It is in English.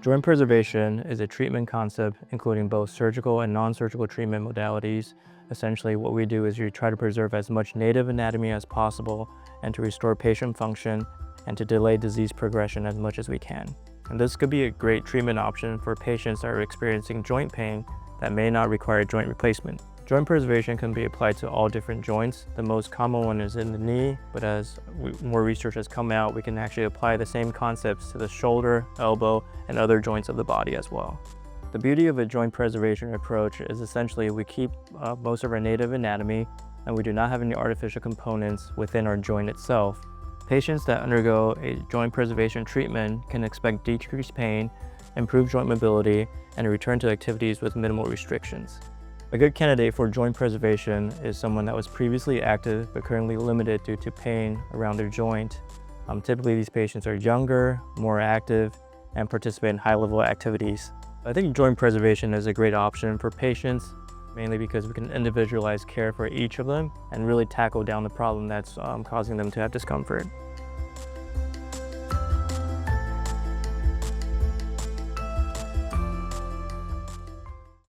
Joint preservation is a treatment concept including both surgical and non-surgical treatment modalities. Essentially, what we do is we try to preserve as much native anatomy as possible and to restore patient function and to delay disease progression as much as we can. And this could be a great treatment option for patients that are experiencing joint pain that may not require joint replacement. Joint preservation can be applied to all different joints. The most common one is in the knee, but as more research has come out, we can actually apply the same concepts to the shoulder, elbow, and other joints of the body as well. The beauty of a joint preservation approach is essentially we keep most of our native anatomy and we do not have any artificial components within our joint itself. Patients that undergo a joint preservation treatment can expect decreased pain, improved joint mobility, and a return to activities with minimal restrictions. A good candidate for joint preservation is someone that was previously active but currently limited due to pain around their joint. Typically, these patients are younger, more active, and participate in high-level activities. I think joint preservation is a great option for patients, mainly because we can individualize care for each of them and really tackle down the problem that's causing them to have discomfort.